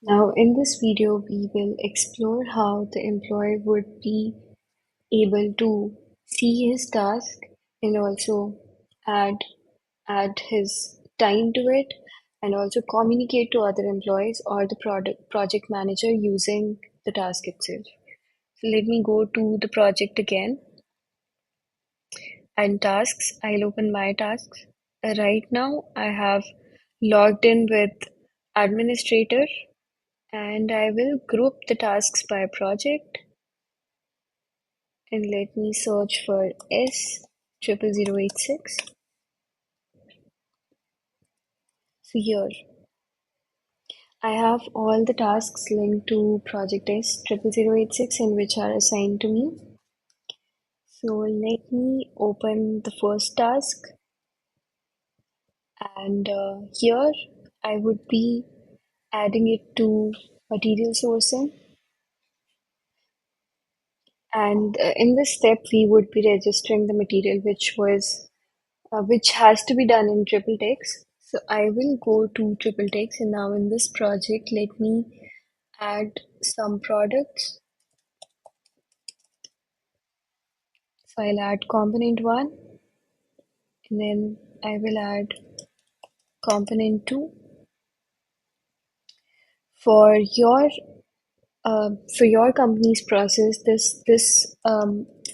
Now, in this video, we will explore how the employee would be able to see his task and also add add his time to it and also communicate to other employees or the project manager using the task itself. So let me go to the project again and tasks. I'll open my tasks. Right now, I have logged in with administrator and I will group the tasks by project and let me search for S00086. So here I have all the tasks linked to project S00086 and which are assigned to me. So let me open the first task and here I would be adding it to material sourcing. And in this step, we would be registering the material which has to be done in triple text. So I will go to triple text, and now in this project, let me add some products. So I'll add component 1 and then I will add component 2. For your for your company's process, this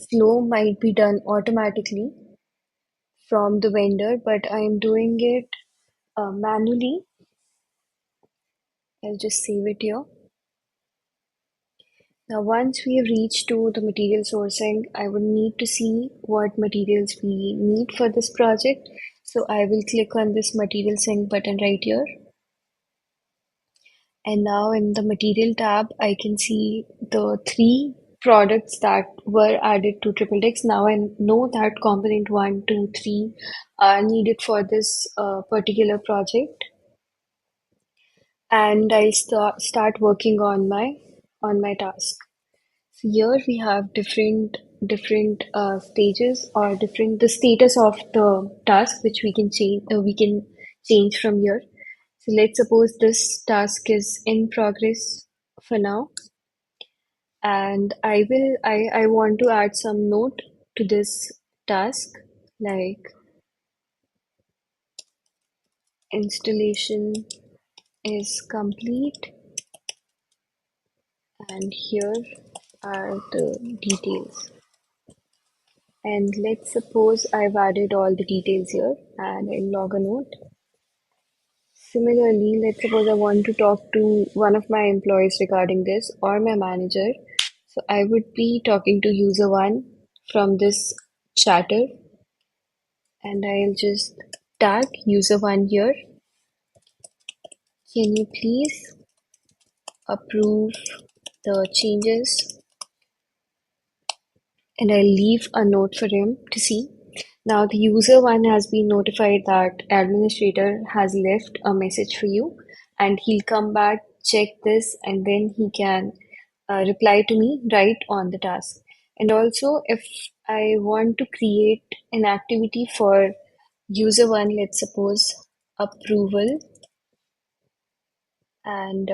flow might be done automatically from the vendor, but I'm doing it manually. I'll just save it here. Now, once we have reached to the material sourcing, I would need to see what materials we need for this project. So I will click on this material sync button right here. And now in the material tab, I can see the three products that were added to TripleText. Now I know that component 1, 2, 3 are needed for this particular project. And I'll start working on my task. So here we have different stages or different the status of the task which we can change from here. So let's suppose this task is in progress for now, and I want to add some note to this task like installation is complete and here are the details. And let's suppose I've added all the details here and I'll log a note. Similarly, let's suppose I want to talk to one of my employees regarding this or my manager. So I would be talking to user one from this chatter and I'll just tag user one here. Can you please approve the changes? And I'll leave a note for him to see. Now the user one has been notified that administrator has left a message for you and he'll come back, check this, and then he can reply to me right on the task. And also if I want to create an activity for user one, let's suppose approval, and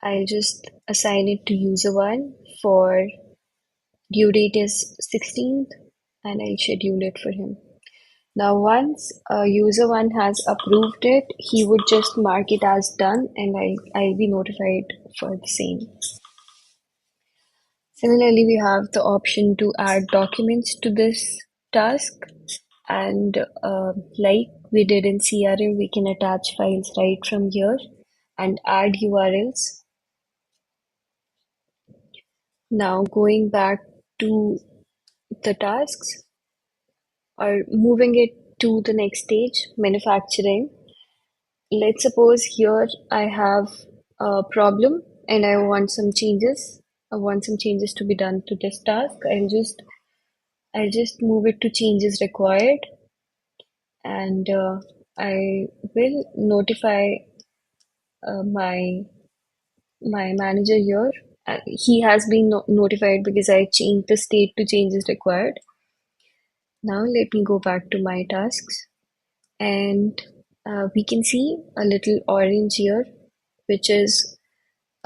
I'll just assign it to user one for due date is 16th and I'll schedule it for him. Now, once user one has approved it, he would just mark it as done and I'll be notified for the same. Similarly, we have the option to add documents to this task. And like we did in CRM, we can attach files right from here and add URLs. Now, going back to the tasks or moving it to the next stage, manufacturing. Let's suppose here I have a problem and I want some changes. I want some changes to be done to this task. I'll just move it to changes required and I will notify my manager here. He has been notified because I changed the state to changes required. Now let me go back to my tasks and We can see a little orange here, which is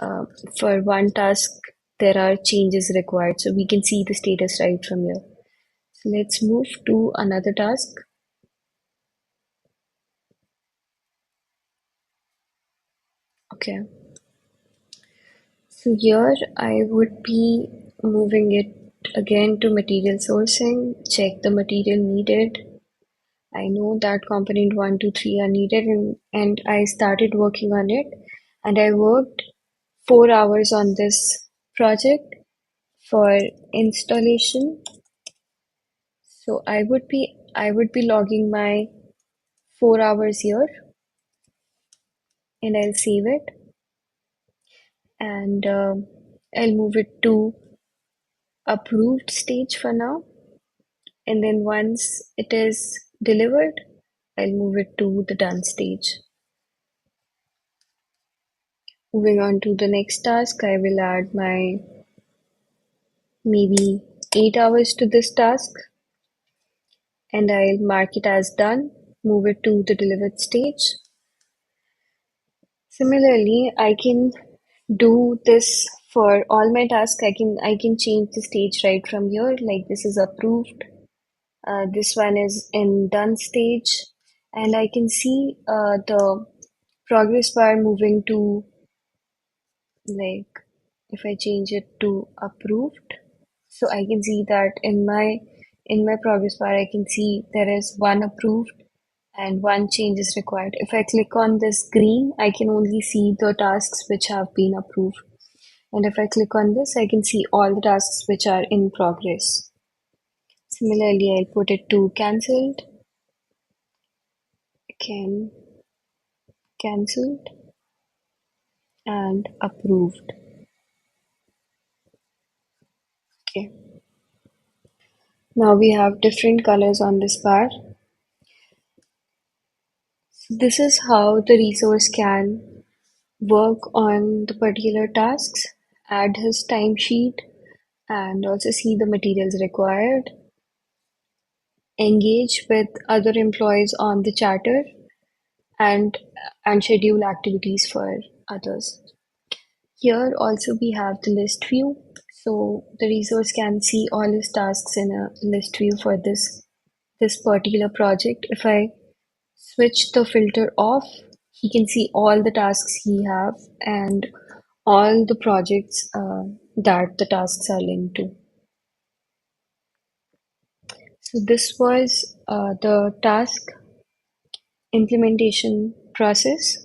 uh, for one task, there are changes required. So we can see the status right from here. So let's move to another task. Okay. So here I would be moving it again to material sourcing, check the material needed. I know that component 1, 2, 3 are needed, and I started working on it. And I worked 4 hours on this project for installation. So I would be logging my 4 hours here, and I'll save it, and I'll move it to approved stage for now. And then once it is delivered, I'll move it to the done stage. Moving on to the next task, I will add my maybe 8 hours to this task, and I'll mark it as done, move it to the delivered stage. Similarly, I can do this for all my tasks. I can change the stage right from here. Like this is approved. This one is in done stage, and I can see the progress bar moving to, like, if I change it to approved, so I can see that in my progress bar I can see there is one approved and one change is required. If I click on this green, I can only see the tasks which have been approved. And if I click on this, I can see all the tasks which are in progress. Similarly, I'll put it to cancelled, can cancelled, and approved. Okay. Now we have different colors on this bar. So this is how the resource can work on the particular tasks, add his timesheet, and also see the materials required, engage with other employees on the chatter, and schedule activities for others. Here also we have the list view, so the resource can see all his tasks in a list view for this particular project. If I switch the filter off, he can see all the tasks he have and all the projects that the tasks are linked to. So this was the task implementation process.